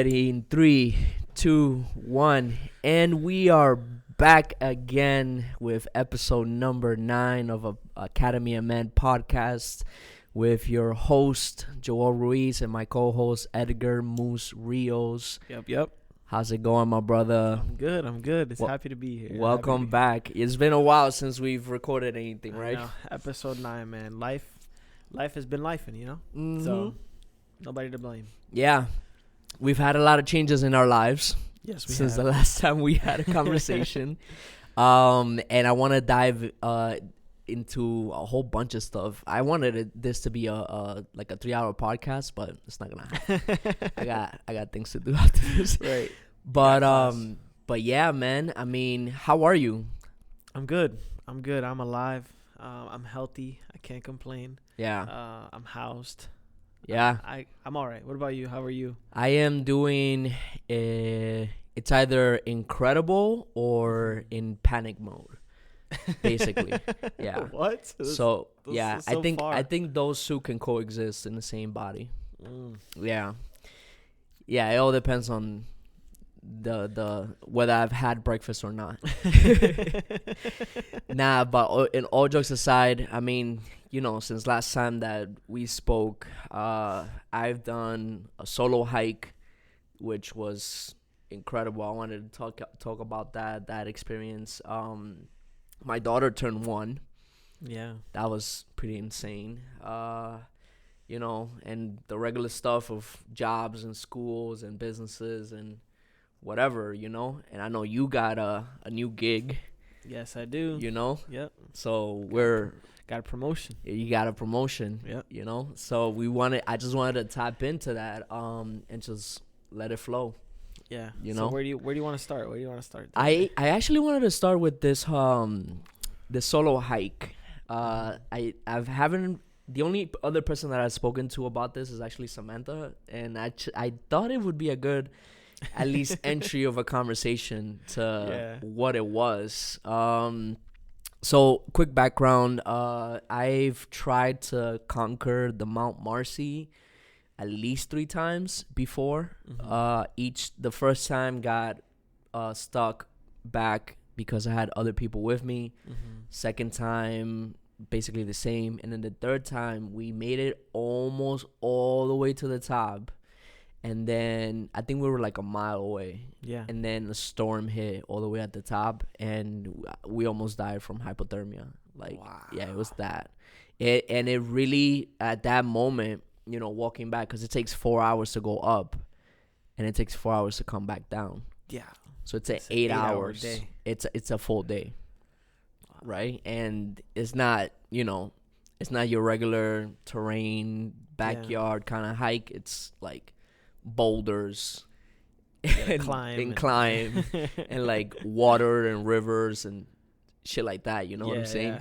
In 3, 2, 1, and we are back again with episode number 9 of Academy of Men podcast with your host Joel Ruiz and my co-host Edgar Moose Rios. Yep. How's it going, my brother? I'm good. Happy to be here. Welcome back. It's been a while since we've recorded anything, right? Episode 9, man. Life has been lifing, Mm-hmm. So nobody to blame. Yeah. We've had a lot of changes in our lives. Yes, we since have. the last time we had a conversation. And I want to dive into a whole bunch of stuff. I wanted this to be a 3-hour podcast, but it's not gonna happen. I got things to do after this. Right. But yeah, man. I mean, how are you? I'm good. I'm alive. I'm healthy. I can't complain. Yeah. I'm housed. Yeah. I'm all right. What about you? How are you? I am doing. It's either incredible or in panic mode. Basically, yeah. What? So those I think those two can coexist in the same body. Yeah. It all depends on the whether I've had breakfast or not. Nah, but in all jokes aside, I mean, since last time that we spoke, I've done a solo hike, which was incredible. I wanted to talk about that experience. My daughter turned 1. Yeah. That was pretty insane. And the regular stuff of jobs and schools and businesses and whatever, and I know you got a new gig. Yes, I do. Yep. So got a promotion. You got a promotion. Yep. So I just wanted to tap into that and just let it flow. Yeah. So where do you want to start? I actually wanted to start with this the solo hike. The only other person that I've spoken to about this is actually Samantha, and I thought it would be a good at least entry of a conversation to what it was. So quick background, I've tried to conquer the Mount Marcy at least 3 times before. The first time got stuck back because I had other people with me. Second time, basically the same. And then the third time, we made it almost all the way to the top. And then I think we were like a mile away. Yeah. And then a storm hit all the way at the top, and we almost died from hypothermia. Wow. Yeah, it was that. And it really, at that moment, walking back, because it takes 4 hours to go up, and it takes 4 hours to come back down. Yeah. So it's 8 hours. Day. It's a full day. Wow. Right? And it's not, it's not your regular terrain, backyard kind of hike. It's like boulders and climb and like water and rivers and shit like that. You know what I'm saying?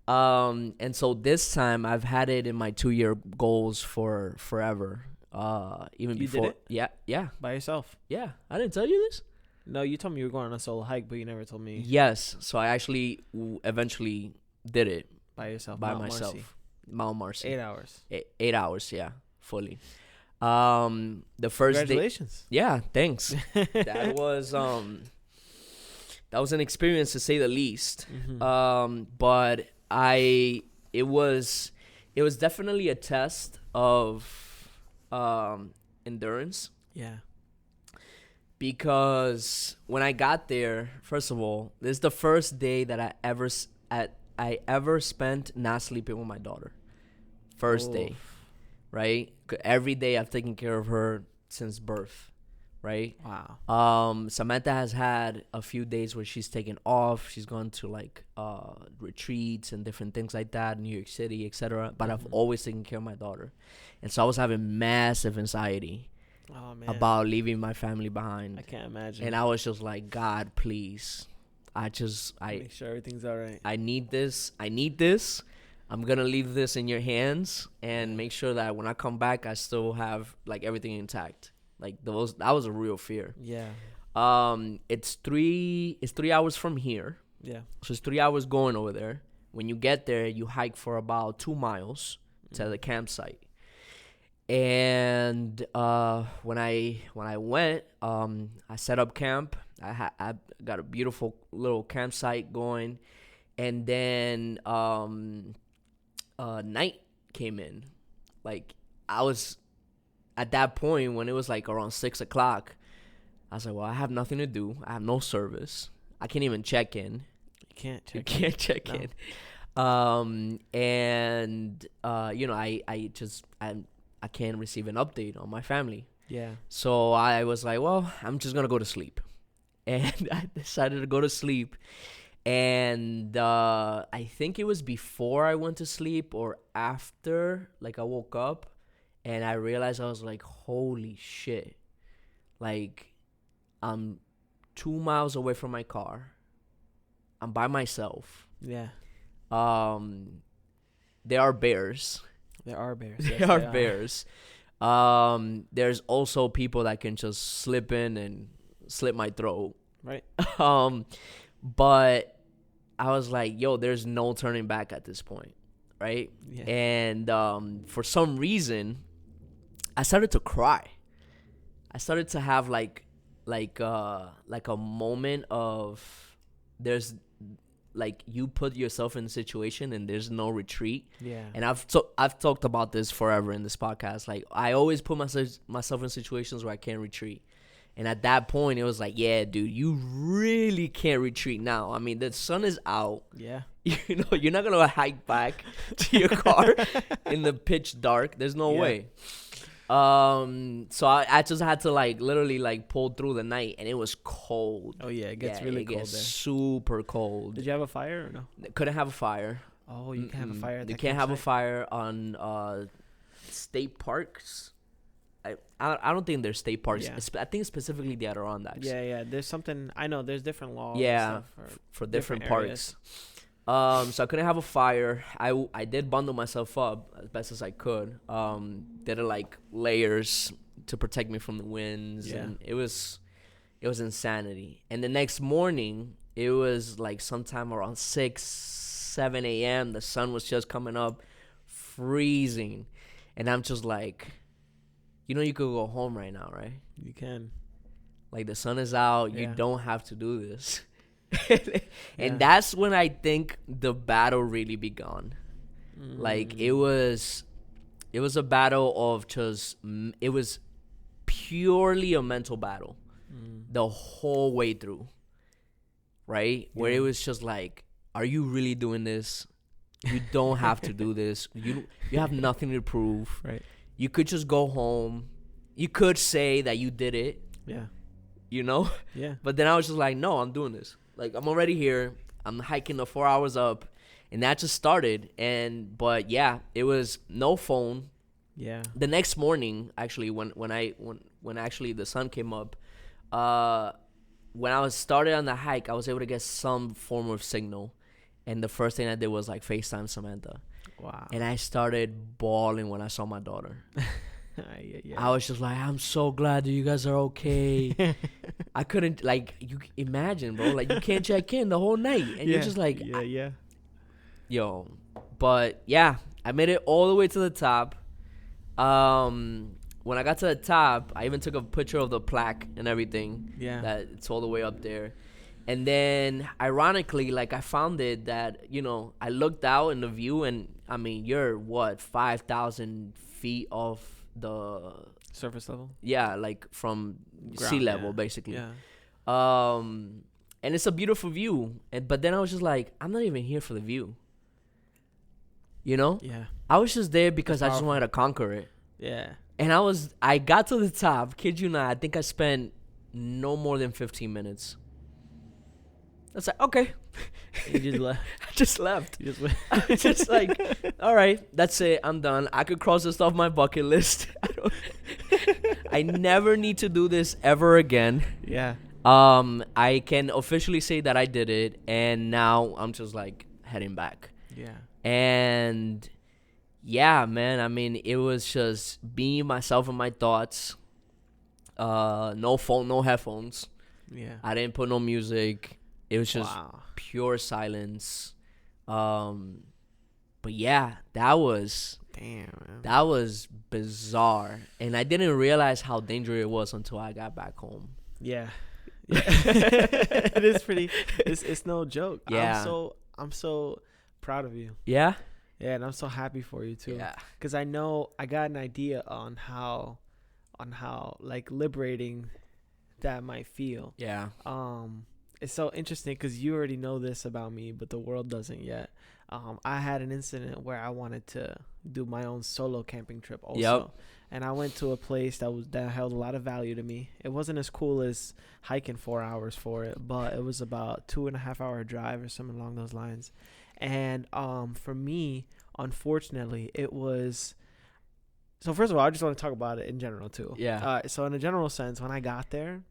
Yeah. And so this time I've had it in my 2-year goals for forever. Even you before. Did it? Yeah. By yourself? Yeah. I didn't tell you this? No, you told me you were going on a solo hike, but you never told me. Yes. So I actually eventually did it. By yourself? By myself. Marcy. Mount Marcy. 8 hours. 8 hours, yeah. Fully. The first Congratulations. day. Yeah, thanks. That was an experience to say the least. But it was definitely a test of endurance. Yeah. Because when I got there, first of all, this is the first day that I ever spent not sleeping with my daughter. First day, right? Every day I've taken care of her since birth, right? Wow. Samantha has had a few days where she's taken off. She's gone to like retreats and different things like that, New York City, etc. But I've always taken care of my daughter, and so I was having massive anxiety about leaving my family behind. I can't imagine. And I was just like, God, please, I make sure everything's all right. I need this. I'm going to leave this in your hands and make sure that when I come back, I still have like everything intact. Like that was a real fear. Yeah. It's 3 hours from here. Yeah. So it's 3 hours going over there. When you get there, you hike for about 2 miles to the campsite. And when I went, I set up camp. I got a beautiful little campsite going, and then night came in. Like, I was at that point when it was like around 6 o'clock. I was like, well, I have nothing to do. I have no service. I can't even check in. You You can't can't check No. in. I can't receive an update on my family. Yeah. So I was like, well, I'm just gonna go to sleep. And I decided to go to sleep. And I think it was before I went to sleep or after, like, I woke up and I realized, I was like, holy shit. Like, I'm 2 miles away from my car. I'm by myself. Yeah. There are bears. There are bears. There Yes, are they are. bears. There's also people that can just slip in and slit my throat. Right. But I was like, yo, there's no turning back at this point, right? Yeah. And for some reason, I started to cry. I started to have like a moment of, there's, like, you put yourself in a situation and there's no retreat. Yeah. And I've talked about this forever in this podcast. Like, I always put myself in situations where I can't retreat. And at that point, it was like, yeah, dude, you really can't retreat now. I mean, the sun is out. Yeah. You know, you're not going to hike back to your car in the pitch dark. There's no Yeah. way. So I just had to, like, literally, like, pull through the night. And it was cold. Oh yeah, it gets Yeah, really it cold gets there. super cold. Did you have a fire or no? Couldn't have a fire. Oh, you can have a fire. At You that can't have a campsite? fire on state parks. I don't think there's state parks. Yeah. I think specifically the Adirondacks. Yeah, yeah. There's something. I know. There's different laws. and Yeah, stuff for different areas. parks. So I couldn't have a fire. I did bundle myself up as best as I could. Did like layers to protect me from the winds, Yeah. and it was insanity. And the next morning, it was like sometime around 6-7 a.m. The sun was just coming up, freezing, and I'm just like, you know, you could go home right now, right? You can. Like, the sun is out. You Yeah. don't have to do this. Yeah. And that's when I think the battle really began. Like, it was a battle of just, it was purely a mental battle the whole way through, right? Where it Yeah. was just like, are you really doing this? You don't have to do this. You have nothing to prove. Right. You could just go home. You could say that you did it, Yeah. you know? Yeah. But then I was just like, no, I'm doing this. Like, I'm already here. I'm hiking the 4 hours up. And that just started. But yeah, it was no phone. Yeah. The next morning, actually, when actually the sun came up, when I was started on the hike, I was able to get some form of signal. And the first thing I did was, like, FaceTime Samantha. Wow. And I started bawling when I saw my daughter. Yeah. I was just like, I'm so glad that you guys are okay. I couldn't, like, you imagine, bro. Like, you can't check in the whole night. And you're just like, yeah. yo. But, yeah, I made it all the way to the top. When I got to the top, I even took a picture of the plaque and everything. Yeah. That it's all the way up there. And then, ironically, like, I found it that, you know, I looked out in the view, and, I mean, you're, 5,000 feet off the... Surface level. Yeah, like, from sea Ground, level, yeah. basically. Yeah. And it's a beautiful view. But then I was just like, I'm not even here for the view. You know? Yeah. I was just there because I just powerful. wanted to conquer it. Yeah. And I got to the top, kid you not, I think I spent no more than 15 minutes. I was like, okay. You just left. I just left. You just went. I was just like, all right, that's it. I'm done. I could cross this off my bucket list. I never need to do this ever again. Yeah. I can officially say that I did it, and now I'm just, like, heading back. Yeah. And yeah, man, I mean, it was just being myself and my thoughts. No phone, no headphones. Yeah. I didn't put no music. It was just Wow. pure silence. But yeah, that was Damn, man. That was bizarre, and I didn't realize how dangerous it was until I got back home. Yeah. It is pretty. It's no joke. Yeah. I'm so proud of you. Yeah. Yeah, and I'm so happy for you too. Yeah. Because I know I got an idea on how like liberating that might feel. Yeah. It's so interesting because you already know this about me, but the world doesn't yet. I had an incident where I wanted to do my own solo camping trip also. Yep. And I went to a place that held a lot of value to me. It wasn't as cool as hiking 4 hours for it, but it was about 2.5 hour drive or something along those lines. And for me, unfortunately, it was. So first of all, I just want to talk about it in general too. Yeah. So in a general sense, when I got there,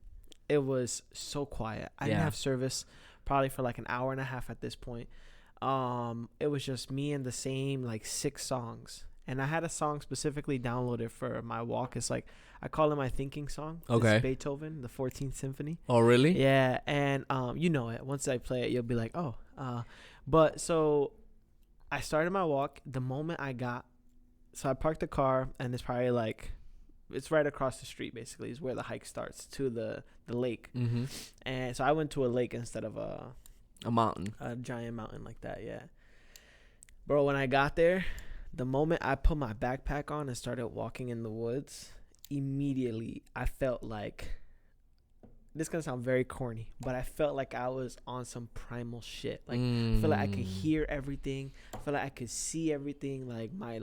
it was so quiet. I didn't have service probably for like an hour and a half at this point. It was just me and the same like 6 songs. And I had a song specifically downloaded for my walk. It's like, I call it my thinking song. Okay. It's Beethoven, the 14th Symphony. Oh, really? Yeah. And you know it. Once I play it, you'll be like, oh. But so I started my walk the moment so I parked the car, and it's probably like, it's right across the street basically is where the hike starts to the lake. Mm-hmm. And so I went to a lake instead of a mountain. A giant mountain like that, yeah. Bro, when I got there, the moment I put my backpack on and started walking in the woods, immediately I felt like, this is going to sound very corny, but I felt like I was on some primal shit. Like, I feel like I could hear everything. I feel like I could see everything. Like, my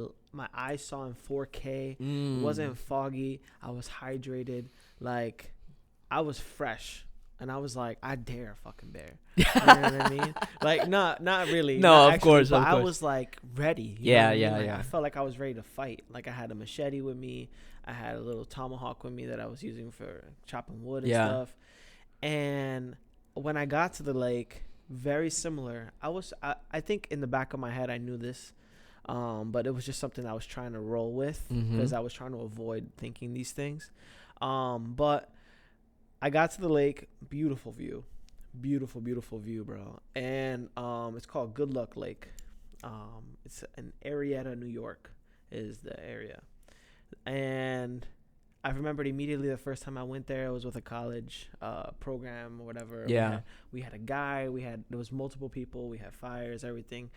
eyes saw in 4K. It wasn't foggy. I was hydrated. Like, I was fresh. And I was like, I dare a fucking bear. You know what I mean? Like, not really. No, not of actually, course, but of I course. was like ready. Yeah, you know what I mean? yeah. I felt like I was ready to fight. Like, I had a machete with me. I had a little tomahawk with me that I was using for chopping wood and stuff. And when I got to the lake, very similar. I think in the back of my head I knew this, but it was just something I was trying to roll with because I was trying to avoid thinking these things. But I got to the lake, beautiful view, bro. And it's called Good Luck Lake. It's in Arietta, New York, is the area. And I remembered immediately the first time I went there. It was with a college program or whatever. Yeah. We had a guy. There was multiple people. We had fires, everything.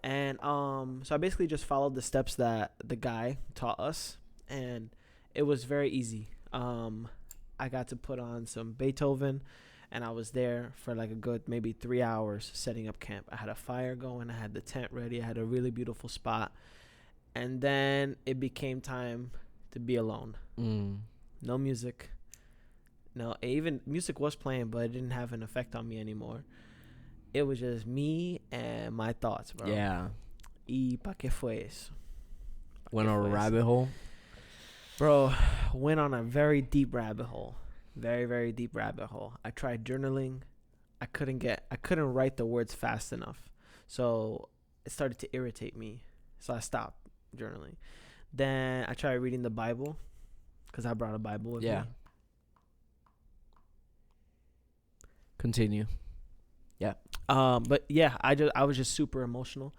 And so I basically just followed the steps that the guy taught us. And it was very easy. I got to put on some Beethoven. And I was there for like a good maybe 3 hours setting up camp. I had a fire going. I had the tent ready. I had a really beautiful spot. And then it became time to be alone. No music. No, even music was playing, but it didn't have an effect on me anymore. It was just me and my thoughts, bro. Yeah. Y pa qué fue eso? Went on a rabbit hole. Bro, went on a very deep rabbit hole. Very, very deep rabbit hole. I tried journaling. I couldn't write the words fast enough. So it started to irritate me. So I stopped journaling. Then I tried reading the Bible because I brought a Bible with me. Continue. Yeah. But yeah, I was just super emotional.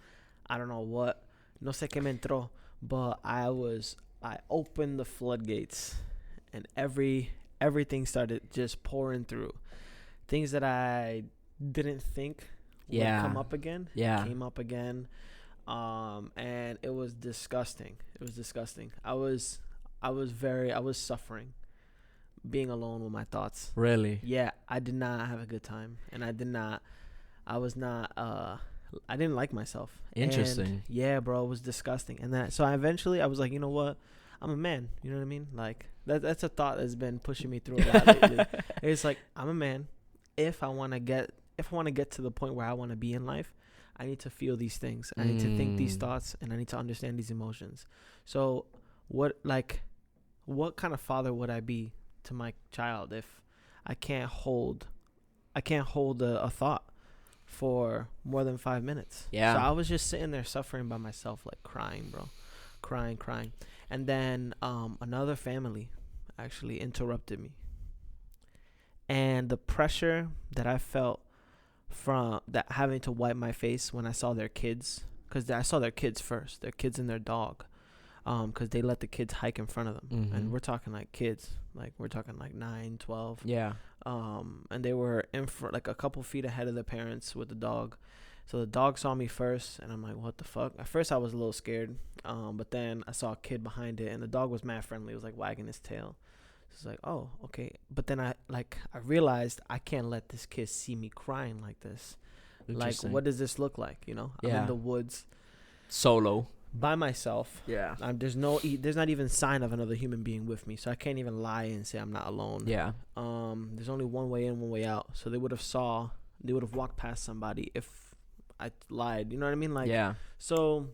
I don't know what. No sé qué me entró. But I opened the floodgates, and everything started just pouring through. Things that I didn't think would come up again. Yeah. Came up again. And it was disgusting. I was suffering being alone with my thoughts. Really? Yeah, I did not have a good time, and I didn't like myself. Interesting. And yeah, bro, it was disgusting. And then so I was like, you know what? I'm a man. You know what I mean? Like that's a thought that's been pushing me through a lot lately. It's like, I'm a man. If I want to get to the point where I want to be in life, I need to feel these things. I need to think these thoughts, and I need to understand these emotions. So what kind of father would I be to my child if I can't hold a thought for more than 5 minutes? Yeah. So I was just sitting there suffering by myself, like crying, bro. Crying. And then another family actually interrupted me. And the pressure that I felt from that, having to wipe my face when I saw their kids, because I saw their kids first, their kids and their dog. because they let the kids hike in front of them. Mm-hmm. And we're talking like kids, like we're talking like 9, 12. Yeah. And they were in front, like a couple feet ahead of the parents with the dog. So the dog saw me first, and I'm like, what the fuck? At first I was a little scared, but then I saw a kid behind it, and the dog was mad friendly. It was like wagging his tail. So it's like, oh, okay. But then I realized I can't let this kid see me crying like this. Like, what does this look like? You know, I'm in the woods, solo, by myself. Yeah. There's not even sign of another human being with me, so I can't even lie and say I'm not alone. Yeah. There's only one way in, one way out. So they would have walked past somebody if I lied. You know what I mean? Like, yeah. So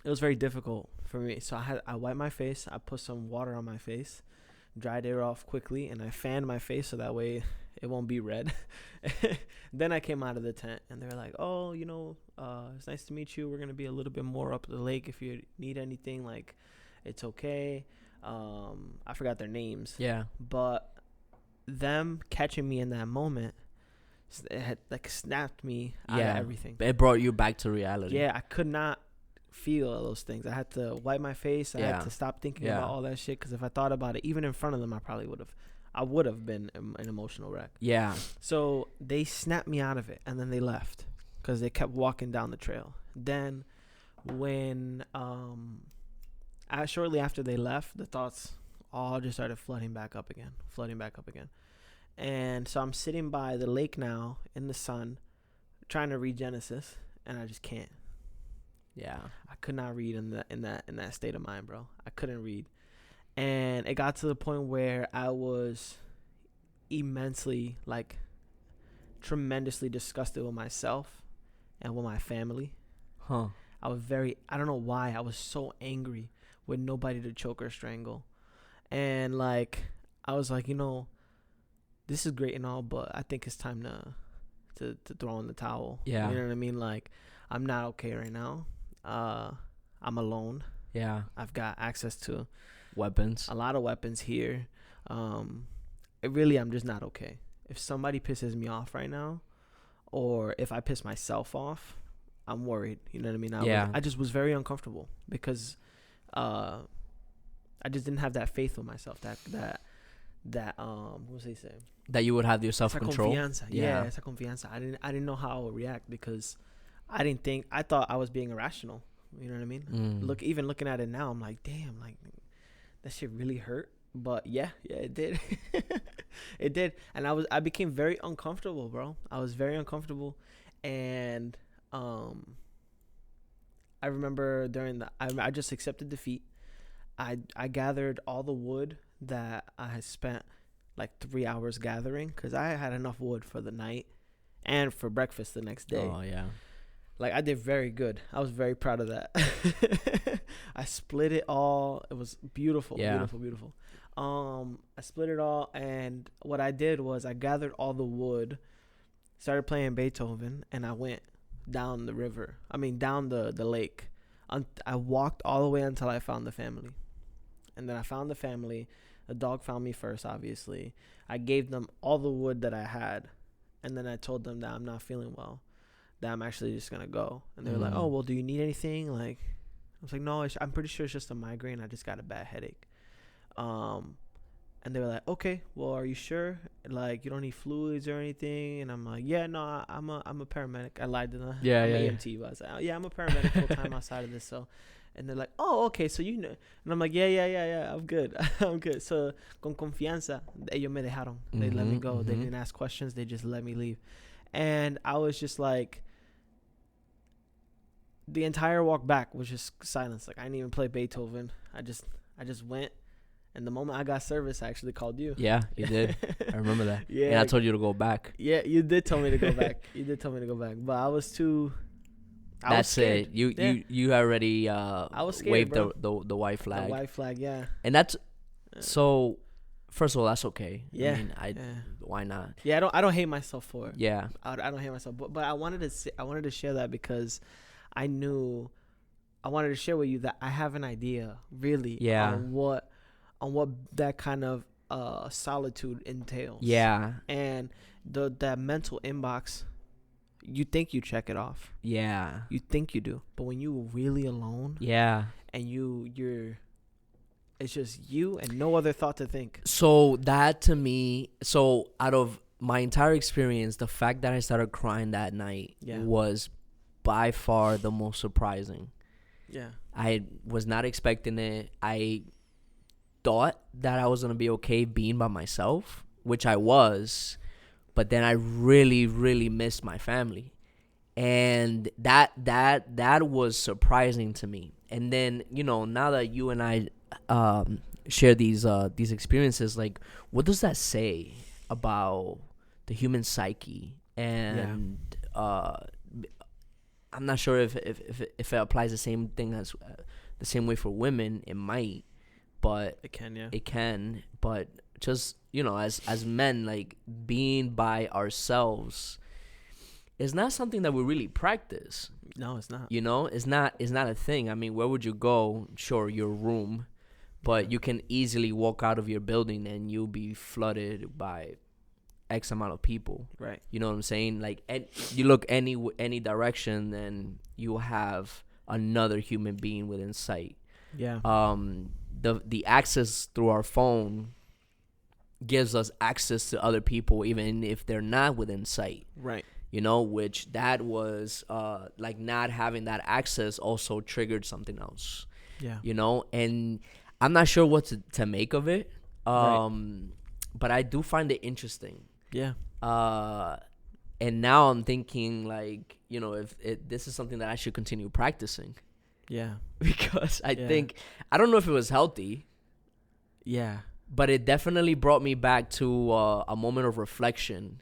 it was very difficult for me. So I wiped my face. I put some water on my face, dried it off quickly, and I fanned my face so that way it won't be red. Then I came out of the tent, and they were like, oh, you know, it's nice to meet you. We're going to be a little bit more up the lake. If you need anything, like, it's okay. I forgot their names. Yeah. But them catching me in that moment, it had, like, snapped me out of everything. It brought you back to reality. Yeah, I could not feel those things. I had to wipe my face. I had to stop thinking about all that shit, because if I thought about it, even in front of them, I would have been an emotional wreck. Yeah. So they snapped me out of it, and then they left because they kept walking down the trail. Then when shortly after they left, the thoughts all just started flooding back up again. And so I'm sitting by the lake now in the sun, trying to read Genesis, and I just can't. Yeah. I could not read in that state of mind, bro. I couldn't read. And it got to the point where I was immensely, like, tremendously disgusted with myself and with my family. I was I don't know why, I was so angry with nobody to choke or strangle. And, like, I was like, you know, this is great and all, but I think it's time to throw in the towel. Yeah. You know what I mean? Like, I'm not okay right now. I'm alone. Yeah. I've got access to weapons, a lot of weapons here. I'm just not okay. If somebody pisses me off right now, or if I piss myself off, I'm worried. You know what I mean? I just was very uncomfortable because I just didn't have that faith with myself. That what was he saying? That you would have your self-control. Yeah, esa confianza. I didn't know how I would react because I thought I was being irrational. You know what I mean? Even looking at it now, I'm like, damn, like, that shit really hurt. But yeah, it did. It did. And I became very uncomfortable, bro. I was very uncomfortable. And I remember I just accepted defeat. I gathered all the wood that I had spent like 3 hours gathering, because I had enough wood for the night and for breakfast the next day. Oh, yeah. Like, I did very good. I was very proud of that. I split it all. It was beautiful, beautiful. I split it all, and what I did was I gathered all the wood, started playing Beethoven, and I went down the lake. I walked all the way until I found the family. And then I found the family. The dog found me first, obviously. I gave them all the wood that I had, and then I told them that I'm not feeling well, that I'm actually just going to go. And they were like, oh, well, do you need anything? Like, I was like, no, I'm pretty sure it's just a migraine. I just got a bad headache. And they were like, okay, well, are you sure? Like, you don't need fluids or anything? And I'm like, yeah, no, I'm a paramedic. I lied to them. I'm an EMT. But I was like, oh, yeah, I'm a paramedic full time outside of this. So, and they're like, oh, okay, so you know. And I'm like, yeah, I'm good. I'm good. So, con confianza, ellos me dejaron. They let me go. They didn't ask questions. They just let me leave. And I was just like, the entire walk back was just silence. Like, I didn't even play Beethoven. I just went. And the moment I got service, I actually called you. Yeah, you did. I remember that. Yeah. And I told you to go back. Yeah, you did tell me to go back. But I was too... That's it. You already I was scared, waved the white flag. The white flag, yeah. And that's... So, first of all, that's okay. Yeah. I mean, why not? Yeah, I don't hate myself for it. Yeah. I don't hate myself. But I wanted to share that because I wanted to share with you that I have an idea, really, on what that kind of solitude entails. Yeah. And that mental inbox, you think you check it off. Yeah. You think you do. But when you're really alone. Yeah. And it's just you and no other thought to think. So that to me, so out of my entire experience, the fact that I started crying that night was by far the most surprising. Yeah. I was not expecting it. I thought that I was going to be okay being by myself, which I was, but then I really, really missed my family. And that was surprising to me. And then, you know, now that you and I share these experiences, like, what does that say about the human psyche? And I'm not sure if it applies the same thing as the same way for women. It might, but it can. It can, but just, you know, as men, like, being by ourselves is not something that we really practice. No, it's not. You know, it's not a thing. I mean, where would you go? Sure, your room, but you can easily walk out of your building and you'll be flooded by X amount of people. Right. You know what I'm saying? Like, you look any direction and you have another human being within sight. Yeah. The access through our phone gives us access to other people even if they're not within sight. Right. You know, which that was like not having that access also triggered something else. Yeah. You know, and I'm not sure what to make of it. But I do find it interesting. Yeah. And now I'm thinking, like, you know, if this is something that I should continue practicing. Yeah. Because I think, I don't know if it was healthy. Yeah. But it definitely brought me back to a moment of reflection.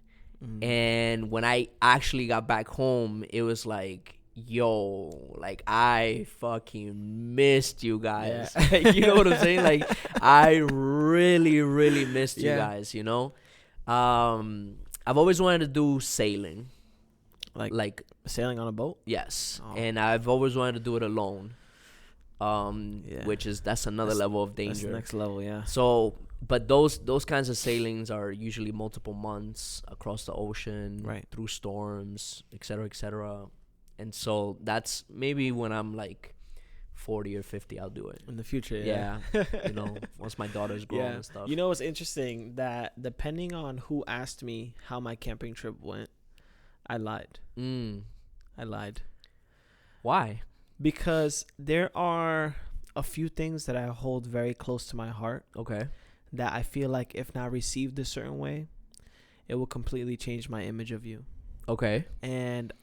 And when I actually got back home, it was like, yo, like, I fucking missed you guys. Yeah. You know what I'm saying? Like, I really, really missed you guys, you know? I've always wanted to do sailing. Like sailing on a boat? Yes. Oh. And I've always wanted to do it alone. Which that's another level of danger. That's the next level, yeah. So, but those kinds of sailings are usually multiple months across the ocean, right, through storms, et cetera. And so that's maybe when I'm like 40 or 50, I'll do it. In the future, yeah. You know, once my daughter's grown and stuff. You know what's interesting? That depending on who asked me how my camping trip went, I lied. I lied. Why? Because there are a few things that I hold very close to my heart. Okay. That I feel like if not received a certain way, it will completely change my image of you. Okay. And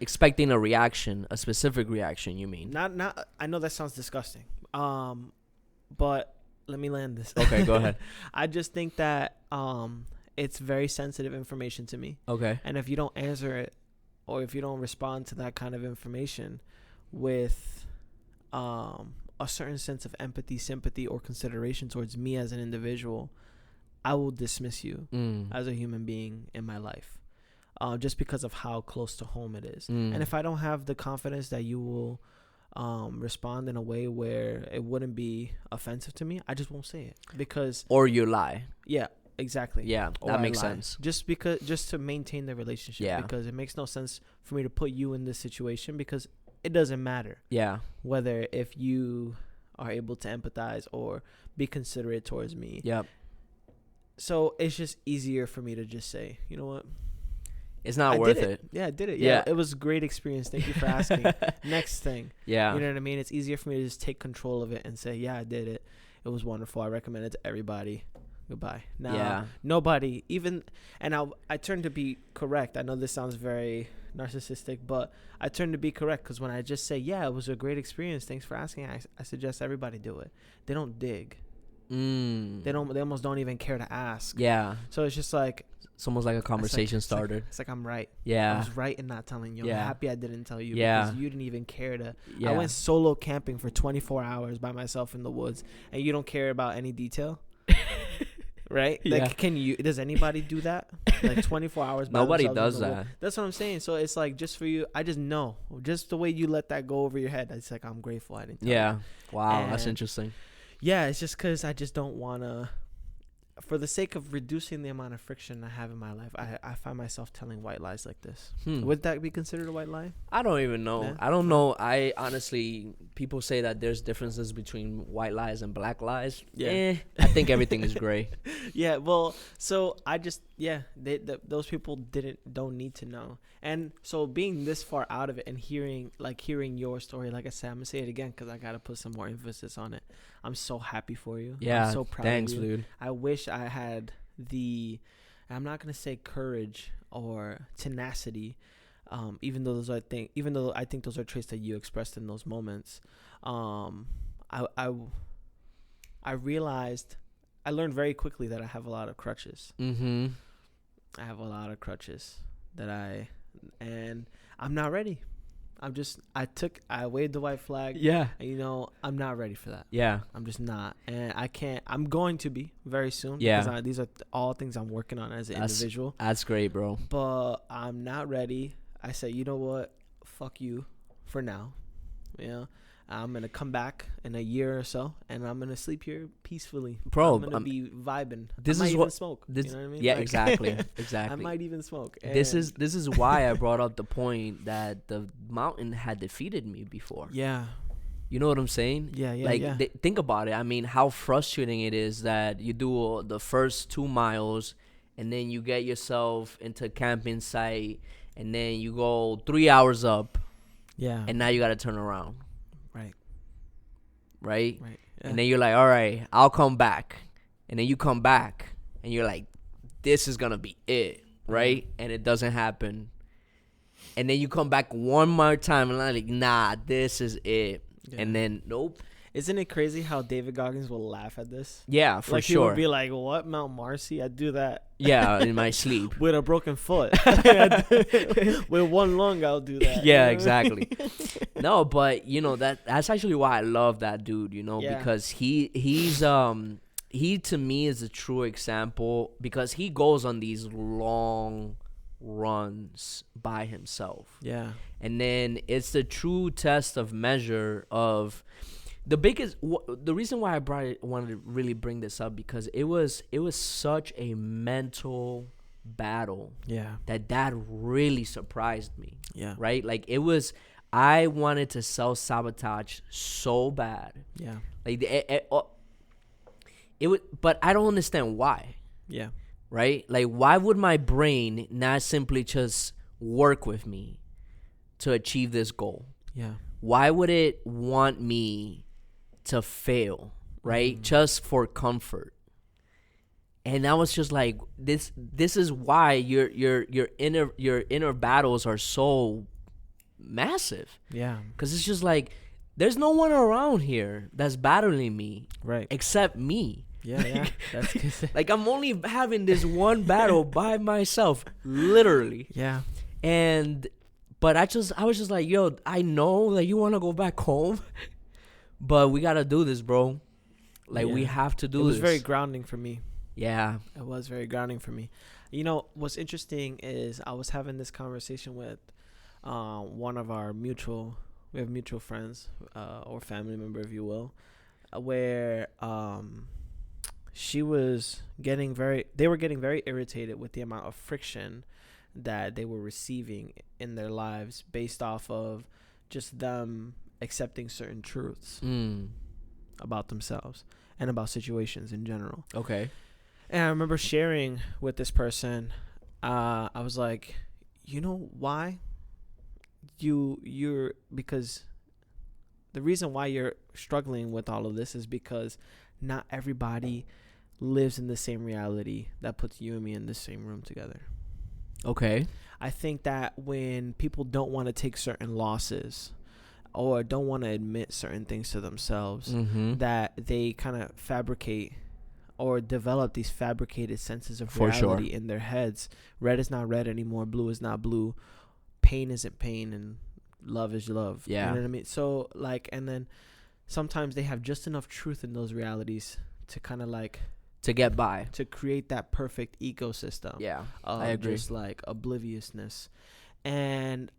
expecting a reaction, a specific reaction, you mean? Not I know that sounds disgusting. But let me land this. Okay, go ahead. I just think that it's very sensitive information to me. Okay. And if you don't answer it, or if you don't respond to that kind of information with a certain sense of empathy, sympathy, or consideration towards me as an individual, I will dismiss you as a human being in my life, just because of how close to home it is. And if I don't have the confidence that you will respond in a way where it wouldn't be offensive to me, I just won't say it. Because or you lie. Yeah, exactly. Yeah, that makes sense. Just to maintain the relationship. Yeah. Because it makes no sense for me to put you in this situation, because it doesn't matter. Yeah. Whether if you are able to empathize or be considerate towards me. Yep. So it's just easier for me to just say, you know what? It's not worth it. Yeah, I did it. Yeah. It was a great experience. Thank you for asking. Next thing. Yeah. You know what I mean? It's easier for me to just take control of it and say, yeah, I did it. It was wonderful. I recommend it to everybody. Goodbye. Now, nobody even, and I turned to be correct. I know this sounds very narcissistic, but I turned to be correct, because when I just say, yeah, it was a great experience, thanks for asking, I suggest everybody do it. They don't dig. They almost don't even care to ask. Yeah. So it's just like, it's almost like a conversation starter. It's like I'm right. Yeah. I was right in not telling you. I'm happy I didn't tell you. Yeah. Because you didn't even care to. Yeah. I went solo camping for 24 hours by myself in the woods, and you don't care about any detail. Right? Like, does anybody do that? Like 24 hours by Nobody does that. That's what I'm saying. So it's like, just for you, I just know. Just the way you let that go over your head, it's like, I'm grateful I didn't tell you. Wow, and that's interesting. Yeah, it's just because I just don't want to for the sake of reducing the amount of friction I have in my life, I find myself telling white lies like this. Would that be considered a white lie? I don't even know. Yeah. I don't know. I honestly, people say that there's differences between white lies and black lies. Yeah. I think everything is gray. Yeah, well, so I just, those people don't need to know. And so being this far out of it and hearing your story, like I said, I'm going to say it again because I got to put some more emphasis on it. I'm so happy for you. Yeah, I'm so proud thanks, of you. dude. I wish I had I'm not going to say courage or tenacity, even though I think those are traits that you expressed in those moments. I realized, I learned very quickly that I have a lot of crutches. Mm-hmm. I have a lot of crutches and I'm not ready. I waved the white flag. Yeah. And, I'm not ready for that. Yeah. I'm just not. And I can't, I'm going to be very soon. Yeah. Because these are all things I'm working on as an individual. That's great, bro. But I'm not ready. I said, you know what? Fuck you for now. I'm going to come back in a year or so, and I'm going to sleep here peacefully. Bro, I'm going to be vibing. This I might is even what smoke. this, you know what I mean? Yeah, Like, exactly. I might even smoke. This is why I brought up the point that the mountain had defeated me before. Yeah. You know what I'm saying? Yeah. Think about it. I mean, how frustrating it is that you do the first 2 miles, and then you get yourself into a camping site, and then you go 3 hours up. Yeah. And now you got to turn around. Right? Yeah. And then you're like, all right, I'll come back. And then you come back, and you're like, this is going to be it, right? Mm-hmm. And it doesn't happen. And then you come back one more time, and I'm like, nah, this is it. Yeah. And then, nope. Isn't it crazy how David Goggins will laugh at this? Yeah, for sure. He would be like, what, Mount Marcy? I do that. Yeah, in my sleep. With a broken foot. With one lung, I'll do that. Yeah, exactly. No, but, that's actually why I love that dude, because he to me is a true example, because he goes on these long runs by himself. Yeah. And then it's the true test of measure of the reason why wanted to really bring this up, because it was such a mental battle. Yeah. That really surprised me. Yeah. Right? Like I wanted to self-sabotage so bad. Yeah. Like it would, but I don't understand why. Yeah. Right? Like, why would my brain not simply just work with me to achieve this goal? Yeah. Why would it want me to fail, right? Just for comfort. And I was just like, this is why your inner battles are so massive. Yeah. Because it's just like, there's no one around here that's battling me, right? Except me. Yeah. That's like, I'm only having this one battle by myself, literally. Yeah. But I was just like, yo, I know that you want to go back home, but we got to do this, bro. Like, we have to do this. It was very grounding for me. Yeah. It was very grounding for me. What's interesting is I was having this conversation with one of our mutual friends, or family member, if you will, where they were getting very irritated with the amount of friction that they were receiving in their lives based off of just them accepting certain truths about themselves and about situations in general. Okay. And I remember sharing with this person, I was like, you know why? Because the reason why you're struggling with all of this is because not everybody lives in the same reality that puts you and me in the same room together. Okay. I think that when people don't want to take certain losses or don't want to admit certain things to themselves, that they kind of fabricate or develop these fabricated senses of reality in their heads. Red is not red anymore. Blue is not blue. Pain isn't pain, and love is love. Yeah. You know what I mean? So, and then sometimes they have just enough truth in those realities to kind of to get by, to create that perfect ecosystem. Yeah, I agree. Just obliviousness. And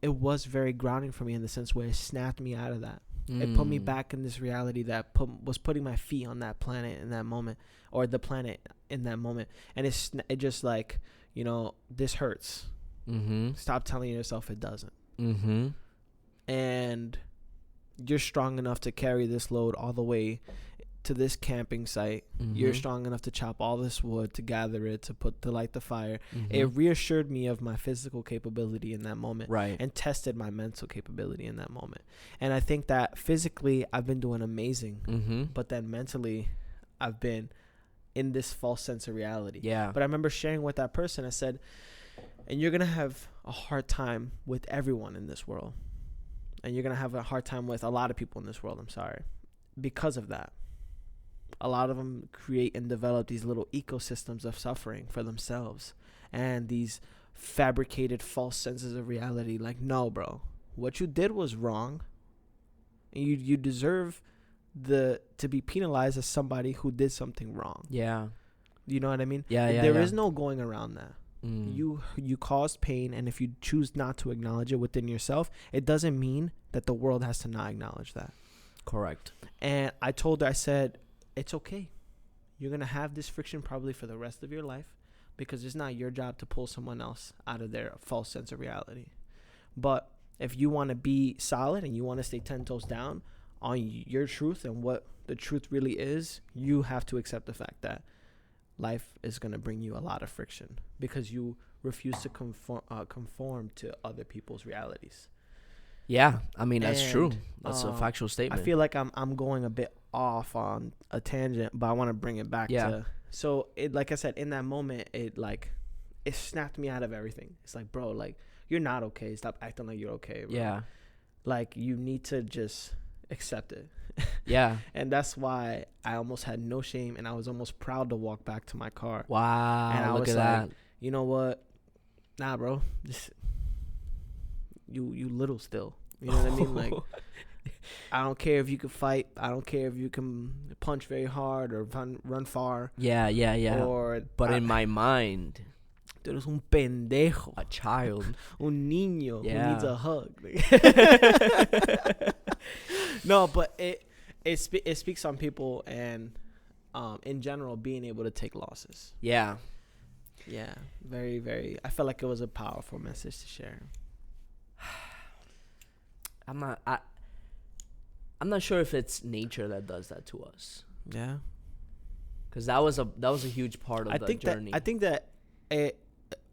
it was very grounding for me in the sense where it snapped me out of that. It put me back in this reality that was putting my feet on that planet in that moment, or the planet in that moment. And it just like, you know, this hurts. Stop telling yourself it doesn't. And you're strong enough to carry this load all the way to this camping site. You're strong enough to chop all this wood, to gather it, to light the fire. It reassured me of my physical capability in that moment, right, and tested my mental capability in that moment. And I think that physically I've been doing amazing, but then mentally I've been in this false sense of reality. Yeah. But I remember sharing with that person, I said, and you're gonna have a hard time with everyone in this world, and you're gonna have a hard time with a lot of people in this world, I'm sorry, because of that. A lot of them create and develop these little ecosystems of suffering for themselves, and these fabricated false senses of reality. Like, no, bro, what you did was wrong, and you deserve to be penalized as somebody who did something wrong. Yeah. You know what I mean? Yeah. There is no going around that. You caused pain, and if you choose not to acknowledge it within yourself, it doesn't mean that the world has to not acknowledge that. Correct. And I told her, I said, it's okay. You're going to have this friction probably for the rest of your life, because it's not your job to pull someone else out of their false sense of reality. But if you want to be solid and you want to stay 10 toes down on your truth and what the truth really is, you have to accept the fact that life is going to bring you a lot of friction because you refuse to conform to other people's realities. Yeah, I mean, that's true. That's a factual statement. I feel like I'm going a bit off on a tangent, but I want to bring it back to. So it, like I said, in that moment, it snapped me out of everything. It's like, bro, like, you're not okay. Stop acting like you're okay, bro. Yeah. Like, you need to just accept it. Yeah. And that's why I almost had no shame, and I was almost proud to walk back to my car. Wow. And I look was at like, that. you know what? Nah, bro. Just you little still. You know what I mean? Like, I don't care if you can fight. I don't care if you can punch very hard or run far. Yeah. But in my mind, tú eres un pendejo. A child. Un niño who needs a hug. No, but it speaks on people and in general being able to take losses. Yeah. Yeah. Very, very. I felt like it was a powerful message to share. I'm not sure if it's nature that does that to us. Yeah. Because that was a huge part of the journey. I think that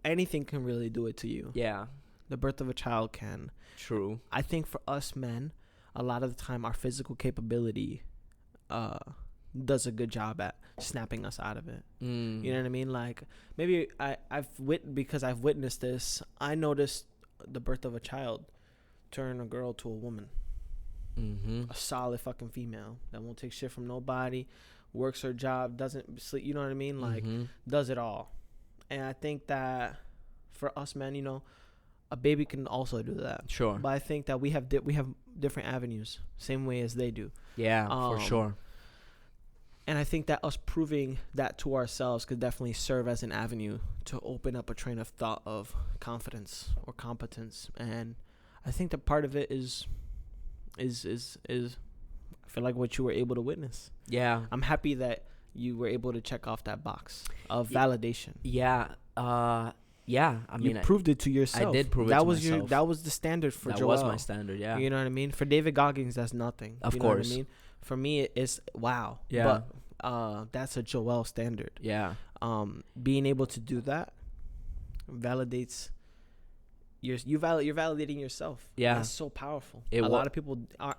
anything can really do it to you. Yeah. The birth of a child can. True. I think for us men, a lot of the time our physical capability does a good job at snapping us out of it. You know what I mean? Like, maybe because I've witnessed this, I noticed the birth of a child turn a girl to a woman. A solid fucking female that won't take shit from nobody, works her job, doesn't sleep, you know what I mean? Like, does it all. And I think that for us men, you know, a baby can also do that. Sure. But I think that we have different avenues, same way as they do. Yeah, for sure. And I think that us proving that to ourselves could definitely serve as an avenue to open up a train of thought of confidence or competence. And I think that part of it is I feel like what you were able to witness. Yeah. I'm happy that you were able to check off that box of validation. Yeah. Yeah. I mean, you proved it to yourself. I did prove it to myself. That was the standard for Joel. That was my standard, yeah. You know what I mean? For David Goggins, that's nothing. Of you course. Know what I mean? For me, it's wow. Yeah. But that's a Joel standard. Yeah. Being able to do that validates you're validating yourself. Yeah. That's so powerful. A lot of people are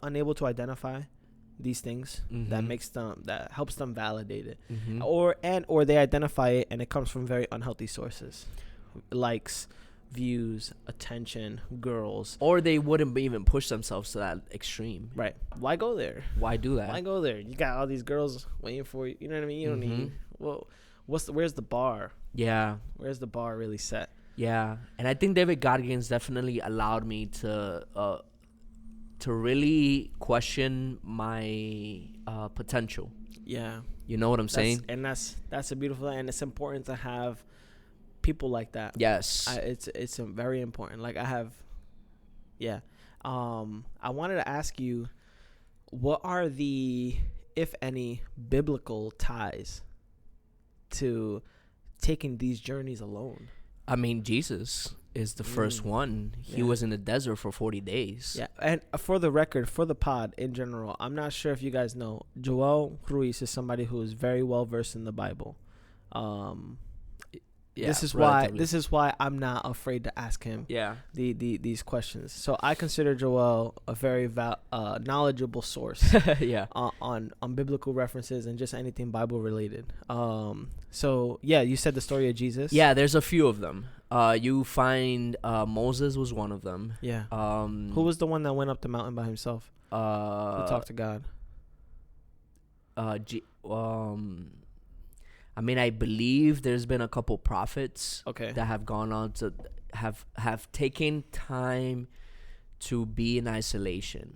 unable to identify these things that helps them validate it. Or they identify it and it comes from very unhealthy sources. Likes, views, attention, girls. Or they wouldn't even push themselves to that extreme. Right. Why go there? Why do that? Why go there? You got all these girls waiting for you. You know what I mean? You don't need. Well, where's the bar? Yeah. Where's the bar really set? Yeah. And I think David Goggins definitely allowed me to really question my potential. Yeah. You know what I'm saying? And that's a beautiful thing, and it's important to have people like that. Yes. It's very important. Like I have, yeah. I wanted to ask you, what are the, if any, biblical ties to taking these journeys alone? I mean, Jesus is the first one. He was in the desert for 40 days. Yeah, and for the record, for the pod in general, I'm not sure if you guys know, Joel Ruiz is somebody who is very well versed in the Bible. Yeah, this is why I'm not afraid to ask him these questions. So I consider Joel a very knowledgeable source on biblical references and just anything Bible related. So yeah, you said the story of Jesus. Yeah, there's a few of them. You find Moses was one of them. Yeah. Who was the one that went up the mountain by himself? Who talked to God? I mean, I believe there's been a couple prophets that have gone on to have taken time to be in isolation,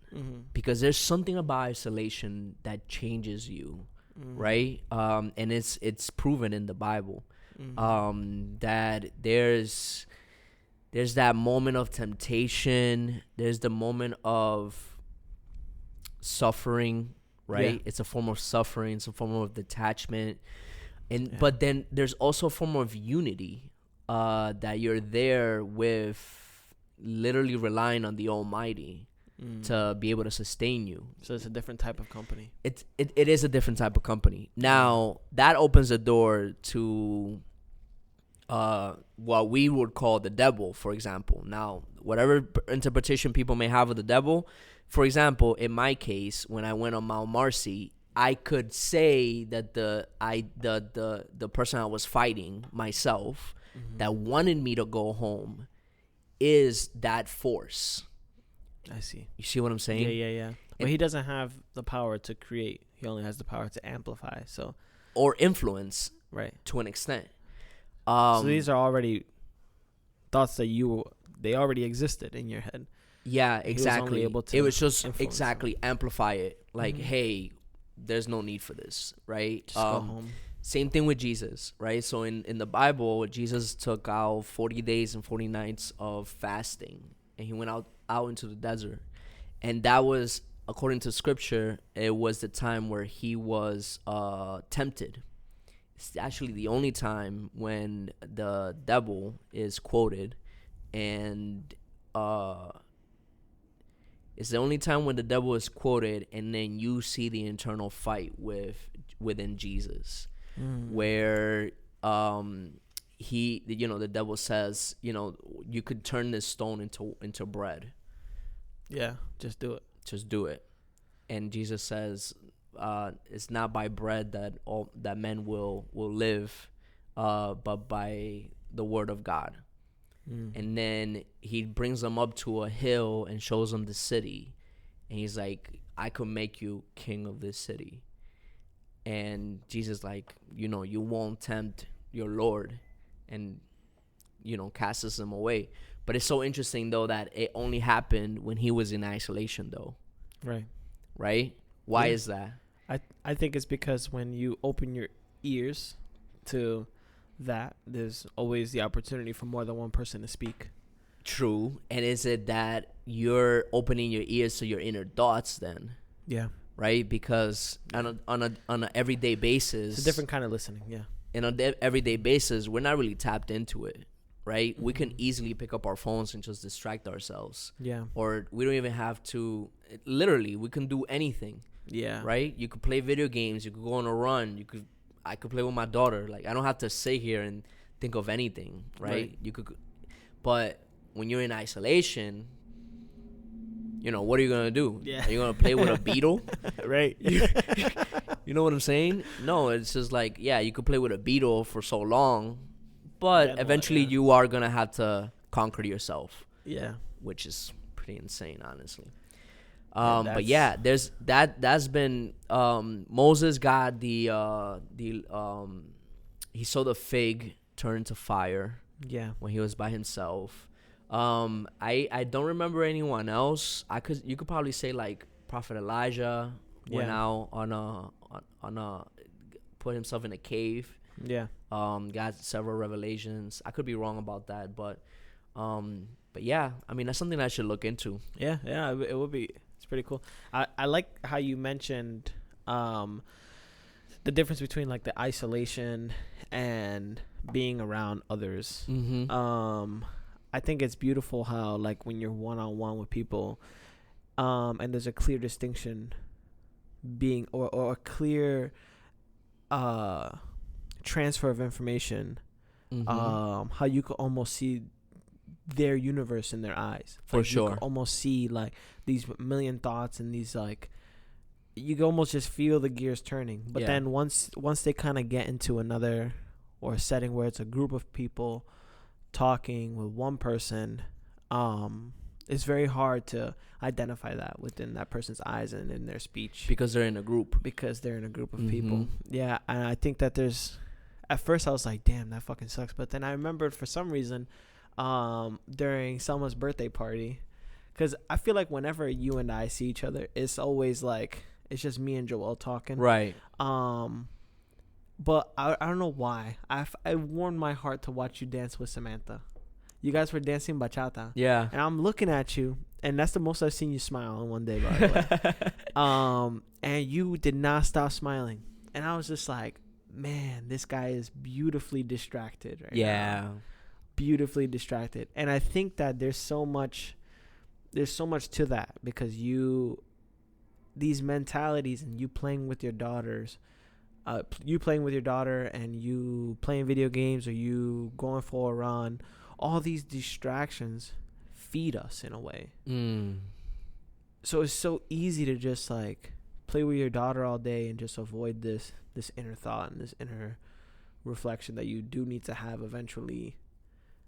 because there's something about isolation that changes you, right? And it's proven in the Bible, that there's that moment of temptation, there's the moment of suffering, right? It's a form of suffering, it's a form of detachment. But then there's also a form of unity, that you're there with, literally relying on the Almighty to be able to sustain you. So it's a different type of company. It is a different type of company. Now, that opens the door to what we would call the devil, for example. Now, whatever interpretation people may have of the devil, for example, in my case, when I went on Mount Marcy, I could say that the person I was fighting, myself, that wanted me to go home, is that force. I see. You see what I'm saying? Yeah. But he doesn't have the power to create. He only has the power to amplify. Or influence, right, to an extent. So these are already thoughts that they already existed in your head. Yeah, exactly. It was just exactly them. Amplify it. Like, hey, there's no need for this, right? Just go home. Same thing with Jesus, right? So in the Bible, Jesus took out 40 days and 40 nights of fasting, and he went out into the desert. And that was, according to scripture, it was the time where he was tempted. It's actually the only time when the devil is quoted, and it's the only time when the devil is quoted, and then you see the internal fight within Jesus, where the devil says, you could turn this stone into bread. Yeah, just do it. Just do it. And Jesus says, it's not by bread that men will live, but by the word of God. And then he brings them up to a hill and shows them the city. And he's like, I could make you king of this city. And Jesus like, you won't tempt your Lord, and, casts him away. But it's so interesting, though, that it only happened when he was in isolation, though. Right? Why is that? I think it's because when you open your ears to that, there's always the opportunity for more than one person to speak. True. And is it that you're opening your ears to your inner thoughts then? Yeah. Right? Because on a everyday basis, it's a different kind of listening. Yeah. And on the everyday basis, we're not really tapped into it. Right? We can easily pick up our phones and just distract ourselves. Yeah. Or we don't even have to. Literally, we can do anything. Yeah. Right? You could play video games. You could go on a run. I could play with my daughter. Like, I don't have to sit here and think of anything, right? You could, but when you're in isolation, what are you gonna do? Yeah. Are you gonna play with a beetle? Right. You know what I'm saying? No, it's just like, you could play with a beetle for so long, but eventually you are gonna have to conquer yourself. Yeah. Which is pretty insane, honestly. But there's that's been Moses got he saw the fig turn to fire when he was by himself. I don't remember anyone else. You could probably say like Prophet Elijah went out on a put himself in a cave. Got several revelations. I could be wrong about that, but yeah, I mean, that's something I should look into. Yeah, it would be. It's pretty cool. I like how you mentioned the difference between like the isolation and being around others. I think it's beautiful how like when you're one-on-one with people, and there's a clear distinction being or a clear transfer of information, how you could almost see their universe in their eyes. For like sure. You could almost see like these million thoughts and these like, you can almost just feel the gears turning. But then once they kind of get into another or a setting where it's a group of people talking with one person, it's very hard to identify that within that person's eyes and in their speech, because they're in a group. Of people. Yeah. And I think that at first I was like, damn, that fucking sucks. But then I remembered for some reason, during Selma's birthday party, because I feel like whenever you and I see each other, it's always like, it's just me and Joel talking. Right. But I don't know why. I warmed my heart to watch you dance with Samantha. You guys were dancing bachata. Yeah. And I'm looking at you, and that's the most I've seen you smile in one day, by the way. And you did not stop smiling. And I was just like, man, this guy is beautifully distracted right now. Beautifully distracted. And I think that there's so much to that, because these mentalities and you playing with your daughters, you playing with your daughter and you playing video games or you going for a run, all these distractions feed us in a way. So it's so easy to just like play with your daughter all day and just avoid this inner thought and this inner reflection that you do need to have eventually.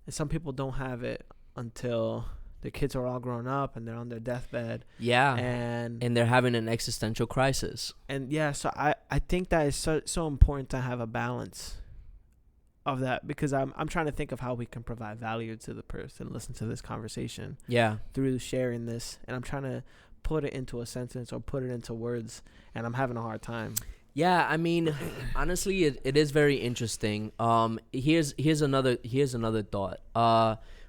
And some people don't have it until their kids are all grown up and they're on their deathbed. Yeah. And they're having an existential crisis. And yeah, so I think that is so important to have a balance of that, because I'm trying to think of how we can provide value to the person listen to this conversation. Yeah. Through sharing this, and I'm trying to put it into a sentence or put it into words, and I'm having a hard time. Yeah, I mean, honestly, it is very interesting. Here's another thought.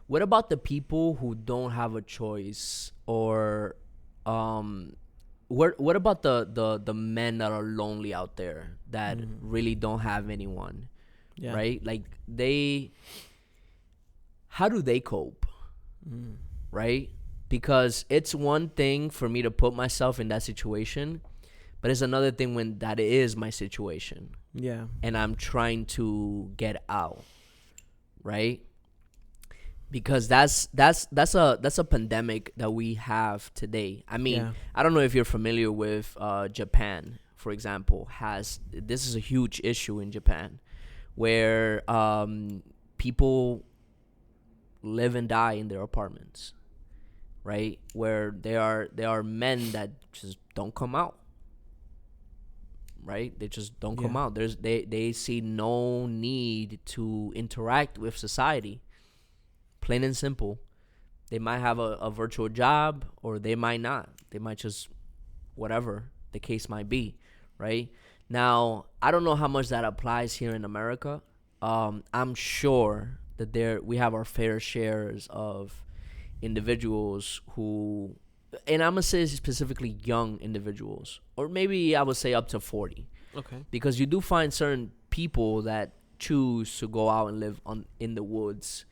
What about the people who don't have a choice, or what about the men that are lonely out there that really don't have anyone? Yeah. Right? Like how do they cope? Right? Because it's one thing for me to put myself in that situation, but it's another thing when that is my situation. Yeah. And I'm trying to get out. Right? Because that's a pandemic that we have today. I mean, I don't know if you're familiar with Japan, for example, this is a huge issue in Japan, where people live and die in their apartments, right? Where there are men that just don't come out, right? They just don't come out. They see no need to interact with society. Plain and simple. They might have a virtual job, or they might not. They might just, whatever the case might be, right? Now, I don't know how much that applies here in America. I'm sure that we have our fair shares of individuals who, and I'm going to say specifically young individuals, or maybe I would say up to 40. Okay. Because you do find certain people that choose to go out and live in the woods,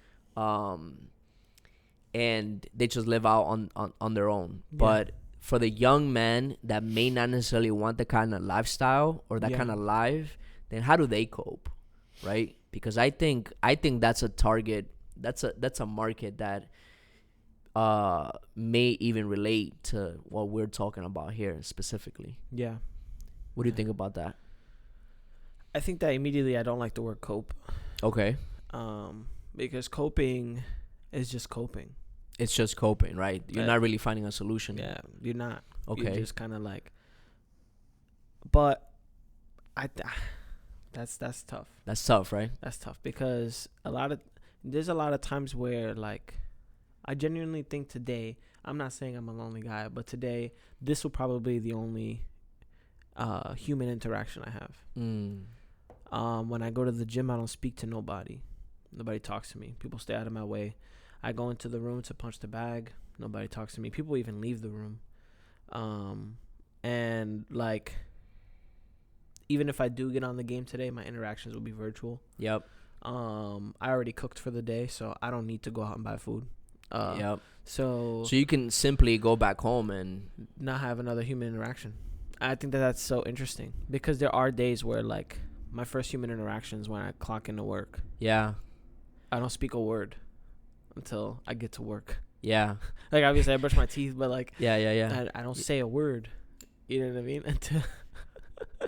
and they just live out on their own. Yeah. But for the young men that may not necessarily want the kind of lifestyle or that kind of life, then how do they cope, right? Because I think that's a target, that's a market that may even relate to what we're talking about here specifically. Yeah. What do you think about that? I think that immediately I don't like the word cope. Okay. Because coping is just coping. It's just coping, right? You're not really finding a solution. Yeah, you're not. Okay. You're just kind of like. But that's tough. That's tough, right? That's tough because there's a lot of times where like, I genuinely think today, I'm not saying I'm a lonely guy, but today this will probably be the only human interaction I have. When I go to the gym, I don't speak to nobody. Nobody talks to me. People stay out of my way. I go into the room to punch the bag. Nobody talks to me. People even leave the room. And like, even if I do get on the game today, my interactions will be virtual. Yep. I already cooked for the day, so I don't need to go out and buy food. Yep. So you can simply go back home and not have another human interaction. I think that that's so interesting, because there are days where, like, my first human interaction is when I clock into work. Yeah. I don't speak a word until I get to work. Yeah. Like, obviously, I brush my teeth, but, like, yeah. I don't say a word. You know what I mean? Until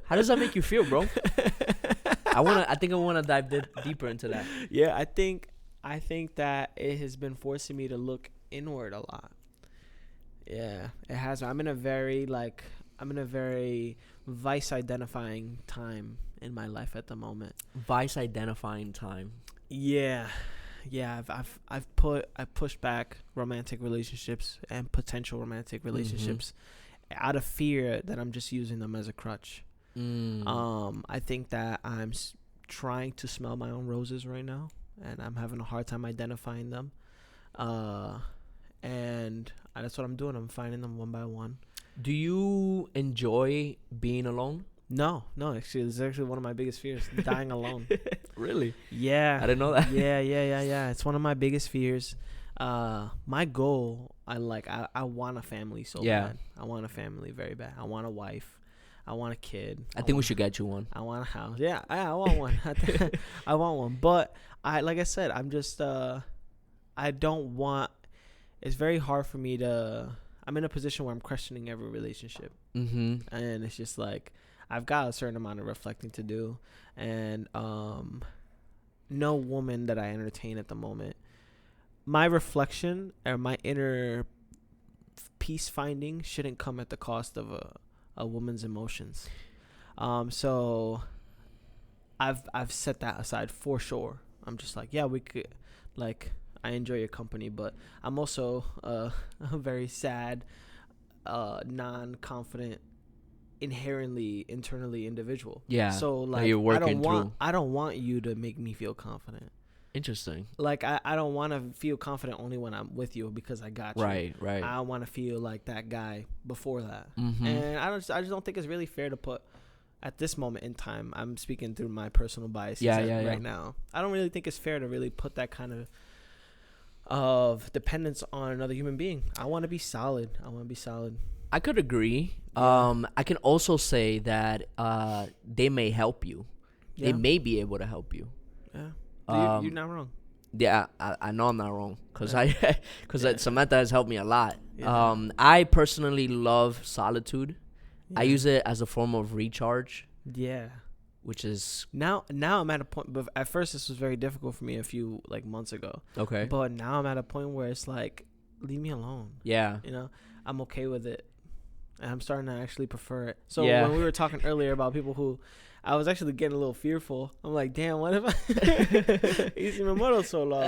How does that make you feel, bro? I think I wanna dive deeper into that. Yeah, I think that it has been forcing me to look inward a lot. Yeah, it has. I'm in a very vice identifying time in my life at the moment. Vice identifying time. Yeah. I've pushed back romantic relationships and potential romantic relationships out of fear that I'm just using them as a crutch. I think that I'm trying to smell my own roses right now, and I'm having a hard time identifying them. And that's what I'm doing. I'm finding them one by one. Do you enjoy being alone? No. Actually, it's actually one of my biggest fears: dying alone. Really? Yeah. I didn't know that. Yeah. It's one of my biggest fears. My goal, I want a family so bad. I want a family very bad. I want a wife. I want a kid. I think we should get you one. I want a house. Yeah, I want one. I want one. But like I said, I'm just I don't want. It's very hard for me to. I'm in a position where I'm questioning every relationship, and it's just like I've got a certain amount of reflecting to do, and no woman that I entertain at the moment. My reflection or my inner peace finding shouldn't come at the cost of a woman's emotions. So I've set that aside for sure. I'm just like, yeah, we could, like, I enjoy your company, but I'm also a very sad, non-confident, inherently internally individual. Yeah. So like, you're working I don't want you to make me feel confident. Interesting. Like, I don't want to feel confident only when I'm with you because I got you. Right. I want to feel like that guy before that. And I just don't think it's really fair to put, at this moment in time, I'm speaking through my personal biases right now. I don't really think it's fair to really put that kind of dependence on another human being. I want to be solid. I could agree. I can also say that they may help you. Yeah. They may be able to help you. Yeah. You're not wrong. Yeah, I know I'm not wrong because Samantha has helped me a lot. Yeah. I personally love Solitude. Yeah. I use it as a form of recharge. Yeah. Which is now I'm at a point, but at first this was very difficult for me a few months ago. Okay. But now I'm at a point where it's like, leave me alone. Yeah. You know, I'm okay with it, and I'm starting to actually prefer it. So when we were talking earlier about people who, I was actually getting a little fearful. I'm like, damn, what if I hice mi muero solo?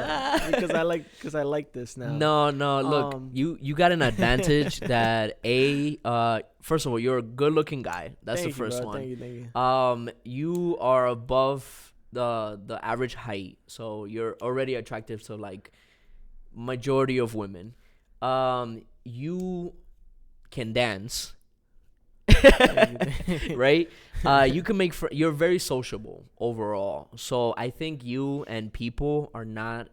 Because I like this now. No. Look, you got an advantage that first of all, you're a good looking guy. That's the first one. Thank you. You are above the average height, so you're already attractive to like majority of women. You can dance. Right? You can make you're very sociable overall. So I think you and people are not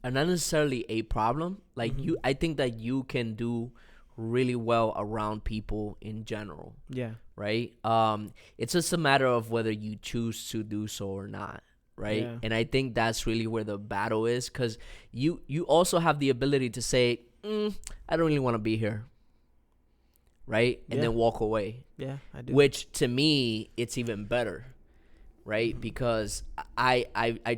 necessarily a problem. Like I think that you can do really well around people in general. Yeah. Right? It's just a matter of whether you choose to do so or not. Right? Yeah. And I think that's really where the battle is, because you also have the ability to say, I don't really want to be here. Right? And then walk away. Yeah, I do. Which to me, it's even better. Right? Because I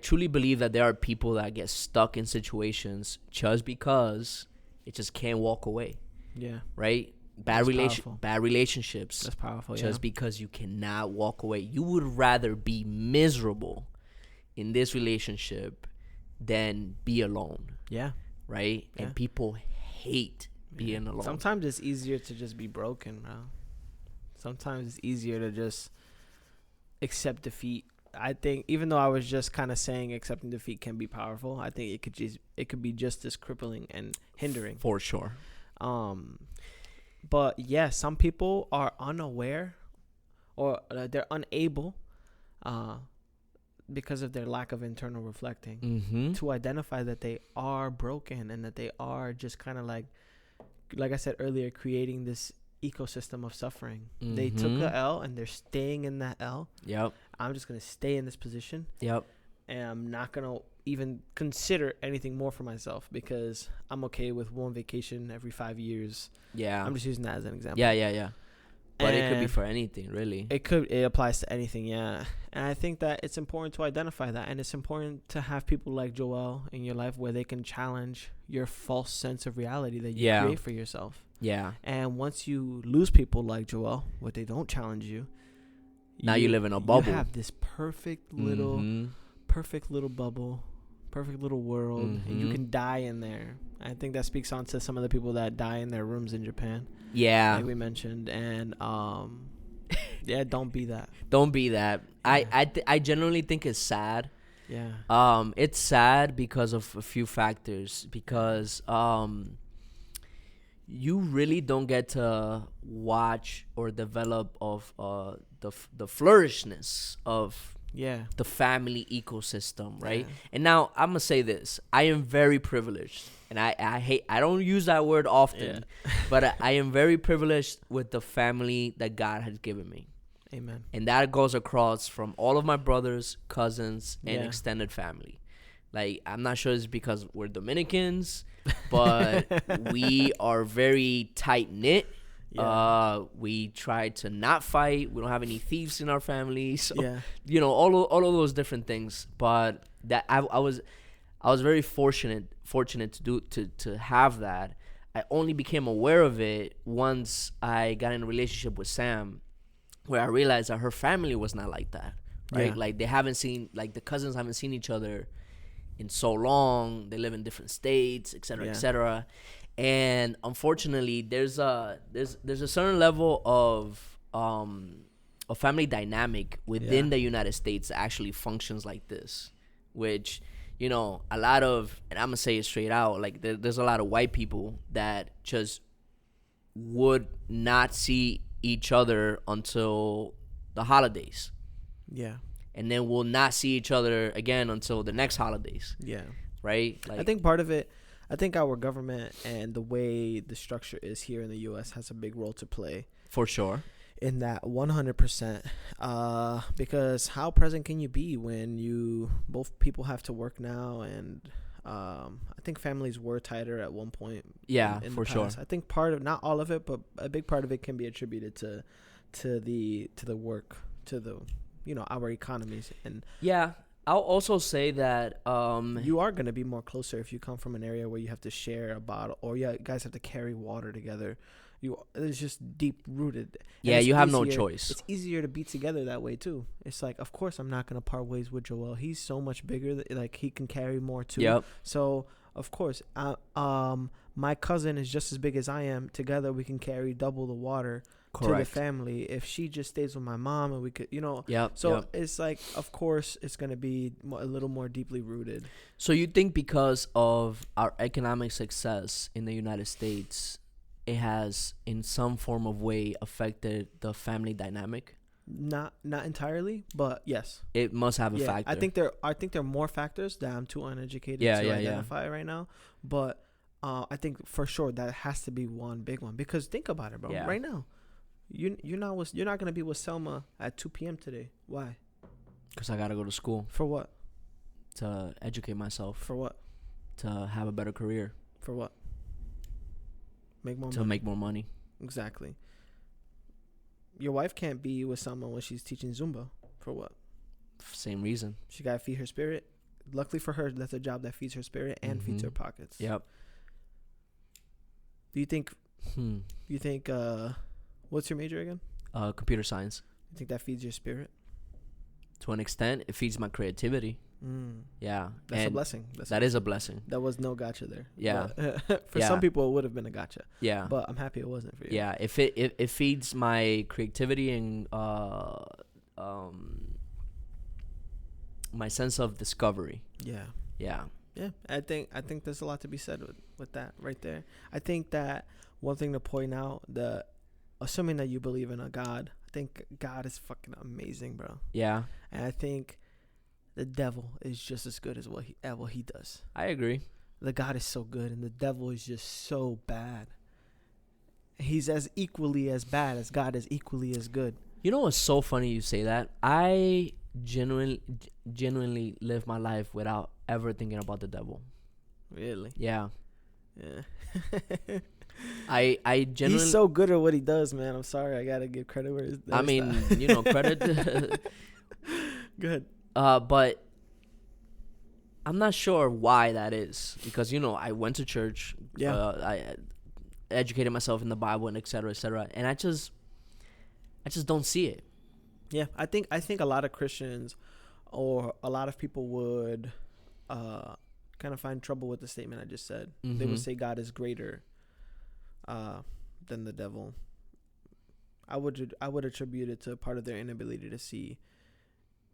truly believe that there are people that get stuck in situations just because it just can't walk away. Yeah. Right? Bad relationships. That's powerful. Just because you cannot walk away. You would rather be miserable in this relationship than be alone. Yeah. Right? Yeah. And people hate being alone. Sometimes it's easier to just be broken, bro. Sometimes it's easier to just accept defeat. I think, even though I was just kind of saying accepting defeat can be powerful, I think it could be just as crippling and hindering. For sure. But yeah, some people are unaware, or they're unable, uh, because of their lack of internal reflecting, to identify that they are broken and that they are just kind of like I said earlier, creating this ecosystem of suffering. They took a L and they're staying in that L. Yep. I'm just gonna stay in this position. Yep. And I'm not gonna even consider anything more for myself because I'm okay with one vacation every 5 years. Yeah. I'm just using that as an example. Yeah. But it could be And for anything, really. it applies to anything, yeah. And I think that it's important to identify that, and it's important to have people like Joel in your life where they can challenge your false sense of reality that you create for yourself. Yeah. And once you lose people like Joel, where they don't challenge you, now you live in a bubble. You have this perfect little bubble, perfect little world, and you can die in there. I think that speaks on to some of the people that die in their rooms in Japan. Yeah. Like we mentioned. And yeah, don't be that. Don't be that. Yeah. I genuinely think it's sad. Yeah. It's sad because of a few factors. Because you really don't get to watch or develop of the flourishness of the family ecosystem, right? Yeah. And now I'm gonna say this: I am very privileged, and I don't use that word often, but I am very privileged with the family that God has given me. Amen. And that goes across from all of my brothers, cousins, and extended family. Like, I'm not sure it's because we're Dominicans, but we are very tight knit. Yeah. We try to not fight. We don't have any thieves in our family. So, all of those different things. But that I was very fortunate to have that. I only became aware of it once I got in a relationship with Sam, where I realized that her family was not like that. Right? Yeah. Like, the cousins haven't seen each other in so long. They live in different states, et cetera, et cetera. And unfortunately, there's a certain level of a family dynamic within the United States that actually functions like this, which, a lot of, and I'm gonna say it straight out, like there's a lot of white people that just would not see each other until the holidays. Yeah. And then we'll not see each other again until the next holidays. Yeah. Right? Like, I think our government and the way the structure is here in the U.S. has a big role to play. For sure. In that 100%. Because how present can you be when both people have to work now? And I think families were tighter at one point. Yeah, for sure. I think not all of it, but a big part of it can be attributed to the work, to the our economies. And yeah, I'll also say that you are going to be more closer if you come from an area where you have to share a bottle, or you guys have to carry water together. It's just deep rooted. Yeah, you have no choice. It's easier to be together that way too. It's like, of course I'm not going to part ways with Joel. He's so much bigger that, like, he can carry more too. Yep. So of course, my cousin is just as big as I am. Together we can carry double the water. Correct. To the family. If she just stays with my mom, and we could, it's like, of course, it's going to be a little more deeply rooted. So you think because of our economic success in the United States, it has in some form of way affected the family dynamic? Not entirely, but yes, it must have a factor. I think there are more factors that I'm too uneducated to identify right now, but I think for sure that has to be one big one, because think about it, bro. Right now, you're not gonna be with Selma at 2 p.m. today. Why? Because I gotta go to school. For what? To educate myself. For what? To have a better career. For what? Make more money. Exactly. Your wife can't be with someone when she's teaching Zumba. For what? Same reason. She gotta feed her spirit. Luckily for her, that's a job that feeds her spirit and feeds her pockets. Yep. Do you think? What's your major again? Computer science. You think that feeds your spirit? To an extent, it feeds my creativity. Yeah. That's a blessing. That is a blessing. That was no gotcha there. Yeah. For some people, it would have been a gotcha. Yeah. But I'm happy it wasn't for you. Yeah. If it feeds my creativity and my sense of discovery. Yeah. Yeah. Yeah, I think there's a lot to be said with that right there. I think that one thing to point out, assuming that you believe in a God, I think God is fucking amazing, bro. Yeah. And I think the devil is just as good as what he does. I agree. The God is so good, and the devil is just so bad. He's as equally as bad as God is equally as good. You know what's so funny you say that? I genuinely live my life without ever thinking about the devil. Really? Yeah. Yeah. I genuinely. He's so good at what he does, man. I'm sorry, I gotta give credit where I mean, credit. Good. But I'm not sure why that is, because I went to church. Yeah. I educated myself in the Bible and et cetera, and I just don't see it. Yeah, I think a lot of Christians or a lot of people would kind of find trouble with the statement I just said. Mm-hmm. They would say God is greater than the devil. I would attribute it to part of their inability to see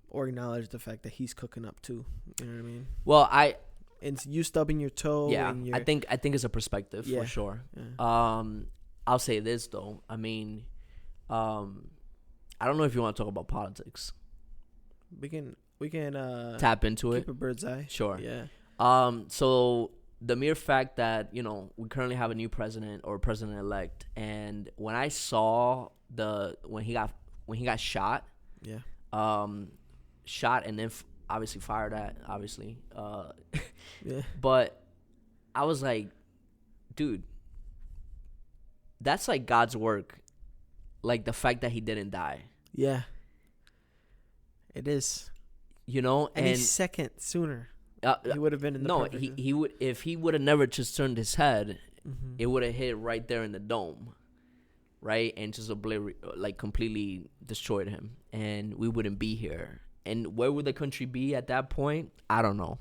or acknowledge the fact that he's cooking up too. You know what I mean? Well, and you stubbing your toe. Yeah, I think it's a perspective for sure. Yeah. I'll say this though. I mean, I don't know if you want to talk about politics. We can tap into it. Keep a bird's eye. Sure. Yeah. So the mere fact that we currently have a new president or president-elect, and when I saw when he got shot. Yeah. Shot and then obviously fired at, obviously. Yeah. But I was like, dude, that's like God's work. Like the fact that he didn't die. Yeah. It is. And he's second sooner. He would have been in the perfect. he would, if he would have never just turned his head, mm-hmm. it would have hit right there in the dome. Right? And just completely destroyed him. And we wouldn't be here. And where would the country be at that point? I don't know.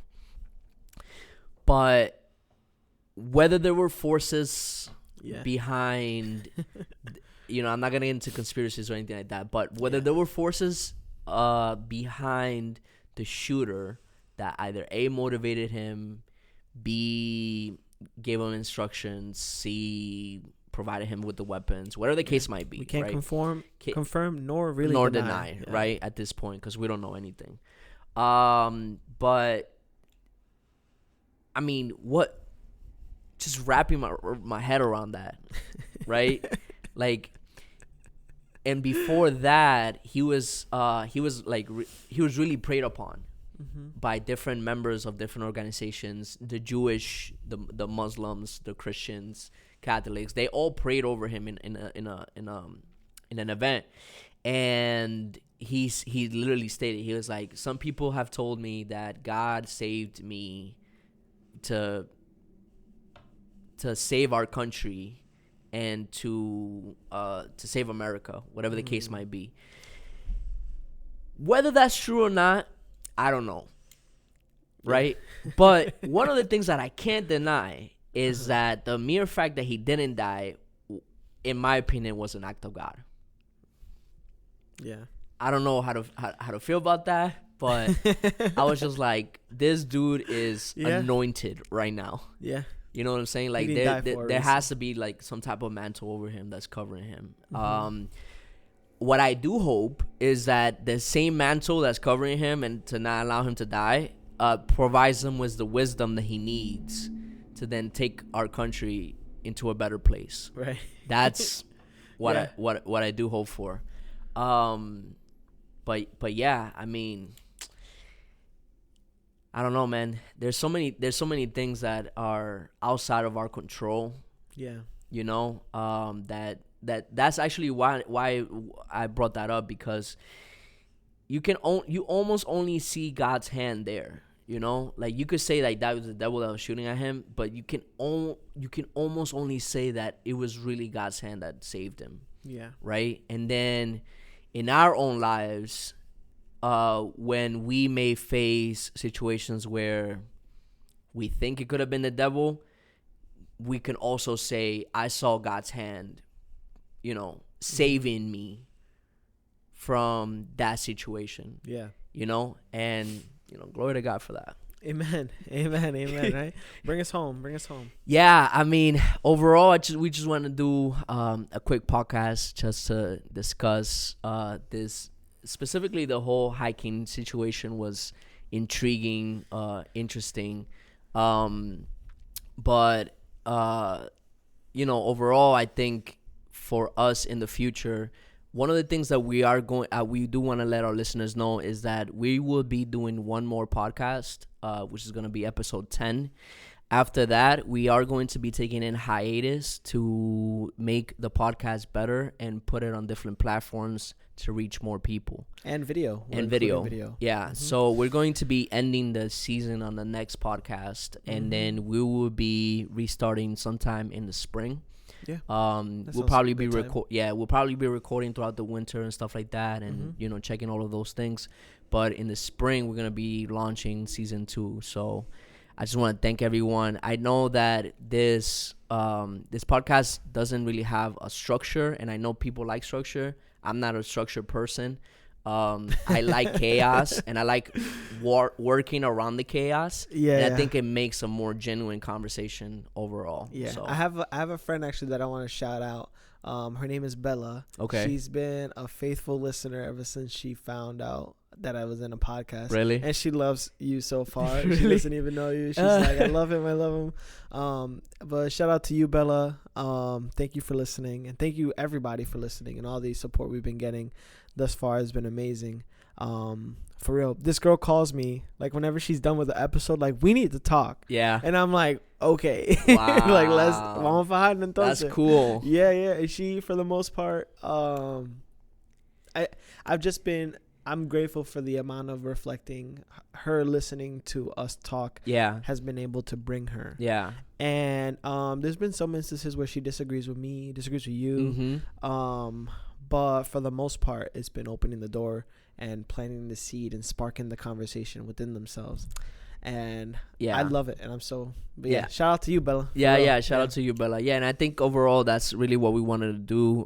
But whether there were forces behind, I'm not going to get into conspiracies or anything like that, but whether there were forces behind the shooter that either A, motivated him, B, gave him instructions, C, provided him with the weapons, whatever the case might be. We can't right? confirm nor really deny right, at this point, because we don't know anything. But I mean, just wrapping my head around that, right? And before that, he was really preyed upon. Mm-hmm. By different members of different organizations, the Jewish, the Muslims, the Christians, Catholics. They all prayed over him in an event, and he literally stated, he was like, some people have told me that God saved me to save our country and to save America, whatever the case might be. Whether that's true or not, I don't know, right? But one of the things that I can't deny is that the mere fact that he didn't die, in my opinion, was an act of God. Yeah. I don't know how to feel about that, but I was just like, this dude is anointed right now. Yeah. You know what I'm saying? Like there has to be like some type of mantle over him that's covering him. Mm-hmm. What I do hope is that the same mantle that's covering him and to not allow him to die provides him with the wisdom that he needs to then take our country into a better place. Right. That's what I do hope for. But yeah, I mean, I don't know, man. There's so many things that are outside of our control. Yeah. That's actually why I brought that up, because you almost only see God's hand there. Like you could say like that was the devil that was shooting at him, but you can almost only say that it was really God's hand that saved him. Yeah. Right. And then in our own lives, when we may face situations where we think it could have been the devil, we can also say, I saw God's hand, saving me from that situation. Yeah. And, glory to God for that. Amen. Amen. Right? Bring us home. Yeah, I mean, overall, we just want to do a quick podcast just to discuss this. Specifically, the whole hiking situation was intriguing, interesting. But overall, I think for us in the future, one of the things that we do want to let our listeners know is that we will be doing one more podcast, which is going to be episode 10. After that, we are going to be taking in hiatus to make the podcast better and put it on different platforms to reach more people. And video. Yeah. Mm-hmm. So we're going to be ending the season on the next podcast, and then we will be restarting sometime in the spring. Yeah. We'll probably be recording throughout the winter and stuff like that, and checking all of those things. But in the spring, we're gonna be launching season 2. So I just want to thank everyone. I know that this podcast doesn't really have a structure, and I know people like structure. I'm not a structured person. I like chaos, and I like working around the chaos. Yeah, and I think it makes a more genuine conversation overall. Yeah, so. I have a friend actually that I want to shout out. Her name is Bella. Okay. She's been a faithful listener ever since she found out that I was in a podcast. Really? And she loves you so far. Really? She doesn't even know you. She's like, I love him. But shout out to you, Bella. Thank you for listening, and thank you everybody for listening, and all the support we've been getting thus far has been amazing. For real, this girl calls me like whenever she's done with the episode, like, we need to talk. Yeah. And I'm like, okay. Wow. Like, vamos a fajar entonces. That's cool. Yeah. And she, for the most part, I'm grateful for the amount of reflecting her listening to us talk. Yeah. Has been able to bring her. Yeah. And there's been some instances where she disagrees with me, disagrees with you. Mm-hmm. But for the most part, it's been opening the door and planting the seed and sparking the conversation within themselves. And I love it. And I'm so, shout out to you, Bella. Shout out to you, Bella. Yeah, and I think overall that's really what we wanted to do.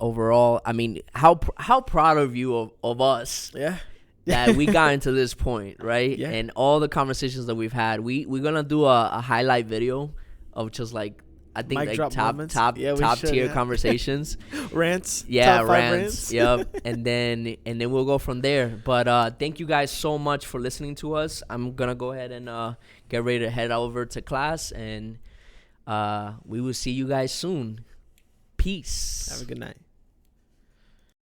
Overall, I mean, how proud of you of us. Yeah. That we got into this point, right? Yeah. And all the conversations that we've had. We're going to do a highlight video of just like, I think Mic like drop top tier conversations. Rants. Yeah, top 5 rants. Yep. and then we'll go from there. But thank you guys so much for listening to us. I'm gonna go ahead and get ready to head over to class, and we will see you guys soon. Peace. Have a good night.